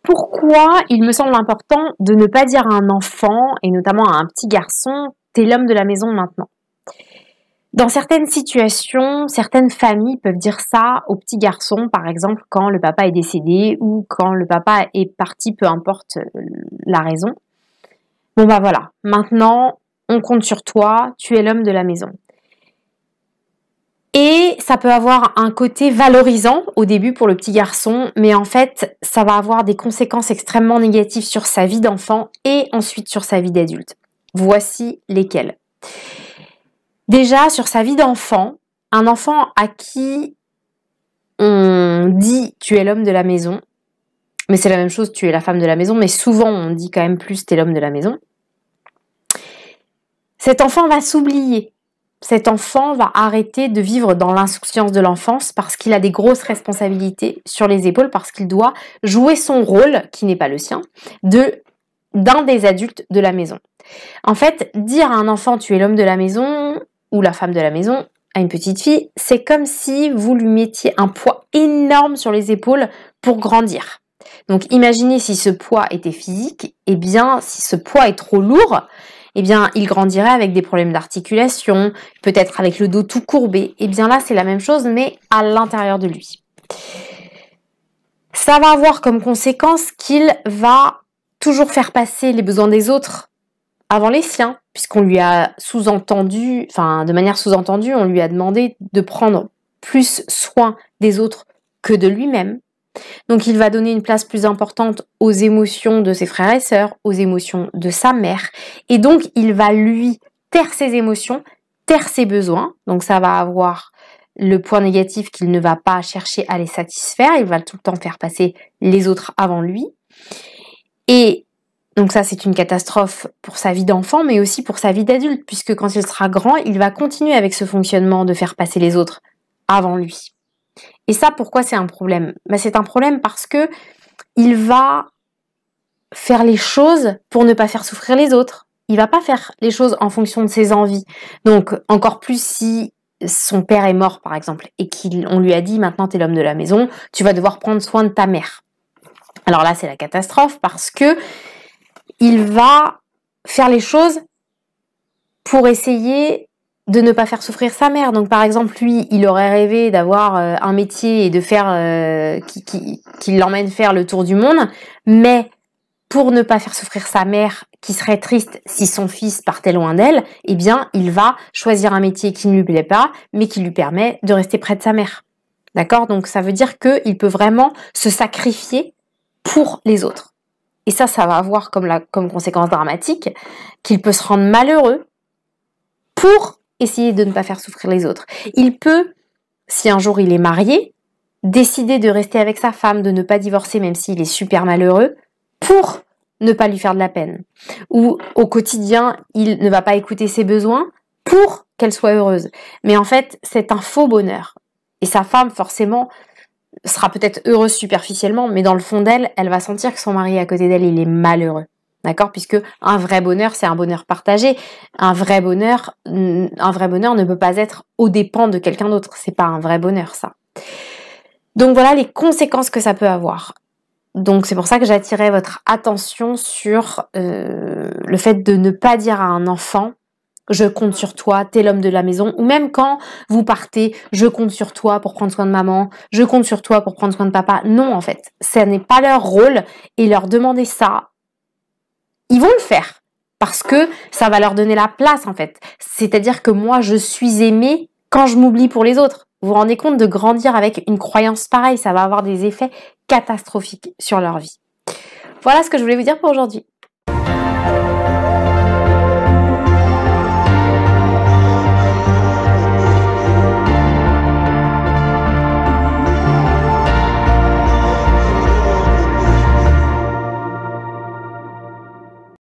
Pourquoi il me semble important de ne pas dire à un enfant, et notamment à un petit garçon, t'es l'homme de la maison maintenant? Dans certaines situations, certaines familles peuvent dire ça aux petits garçons, par exemple quand le papa est décédé ou quand le papa est parti, peu importe la raison. Bon bah voilà, maintenant on compte sur toi, tu es l'homme de la maison. Et ça peut avoir un côté valorisant au début pour le petit garçon, mais en fait, ça va avoir des conséquences extrêmement négatives sur sa vie d'enfant et ensuite sur sa vie d'adulte. Voici lesquelles. Déjà, sur sa vie d'enfant, un enfant à qui on dit tu es l'homme de la maison, mais c'est la même chose, tu es la femme de la maison, mais souvent on dit quand même plus t'es l'homme de la maison. Cet enfant va s'oublier. Cet enfant va arrêter de vivre dans l'insouciance de l'enfance parce qu'il a des grosses responsabilités sur les épaules, parce qu'il doit jouer son rôle, qui n'est pas le sien, d'un des adultes de la maison. En fait, dire à un enfant tu es l'homme de la maison ou la femme de la maison à une petite fille, c'est comme si vous lui mettiez un poids énorme sur les épaules pour grandir. Donc imaginez si ce poids était physique, eh bien si ce poids est trop lourd, eh bien il grandirait avec des problèmes d'articulation, peut-être avec le dos tout courbé. Eh bien là c'est la même chose mais à l'intérieur de lui. Ça va avoir comme conséquence qu'il va toujours faire passer les besoins des autres avant les siens, puisqu'on lui a sous-entendu, enfin de manière sous-entendue, on lui a demandé de prendre plus soin des autres que de lui-même. Donc il va donner une place plus importante aux émotions de ses frères et sœurs, aux émotions de sa mère, et donc il va lui taire ses émotions, taire ses besoins, donc ça va avoir le point négatif qu'il ne va pas chercher à les satisfaire, il va tout le temps faire passer les autres avant lui, et donc ça, c'est une catastrophe pour sa vie d'enfant, mais aussi pour sa vie d'adulte, puisque quand il sera grand, il va continuer avec ce fonctionnement de faire passer les autres avant lui. Et ça, pourquoi c'est un problème? C'est un problème parce que il va faire les choses pour ne pas faire souffrir les autres. Il va pas faire les choses en fonction de ses envies. Donc, encore plus si son père est mort, par exemple, et qu'on lui a dit, maintenant t'es l'homme de la maison, tu vas devoir prendre soin de ta mère. Alors là, c'est la catastrophe parce que il va faire les choses pour essayer de ne pas faire souffrir sa mère. Donc par exemple, lui, il aurait rêvé d'avoir un métier et de faire qui l'emmène faire le tour du monde, mais pour ne pas faire souffrir sa mère, qui serait triste si son fils partait loin d'elle, eh bien, il va choisir un métier qui ne lui plaît pas, mais qui lui permet de rester près de sa mère. D'accord? Donc ça veut dire qu'il peut vraiment se sacrifier pour les autres. Et ça va avoir comme conséquence dramatique qu'il peut se rendre malheureux pour essayer de ne pas faire souffrir les autres. Il peut, si un jour il est marié, décider de rester avec sa femme, de ne pas divorcer même s'il est super malheureux, pour ne pas lui faire de la peine. Ou au quotidien, il ne va pas écouter ses besoins pour qu'elle soit heureuse. Mais en fait, c'est un faux bonheur. Et sa femme, forcément, sera peut-être heureuse superficiellement, mais dans le fond d'elle, elle va sentir que son mari à côté d'elle, il est malheureux. D'accord? Puisque un vrai bonheur, c'est un bonheur partagé. Un vrai bonheur ne peut pas être aux dépens de quelqu'un d'autre. C'est pas un vrai bonheur, ça. Donc voilà les conséquences que ça peut avoir. Donc c'est pour ça que j'attirais votre attention sur le fait de ne pas dire à un enfant je compte sur toi, t'es l'homme de la maison, ou même quand vous partez, je compte sur toi pour prendre soin de maman, je compte sur toi pour prendre soin de papa. Non, en fait, ça n'est pas leur rôle, et leur demander ça, ils vont le faire, parce que ça va leur donner la place, en fait. C'est-à-dire que moi, je suis aimée quand je m'oublie pour les autres. Vous vous rendez compte de grandir avec une croyance pareille, ça va avoir des effets catastrophiques sur leur vie. Voilà ce que je voulais vous dire pour aujourd'hui.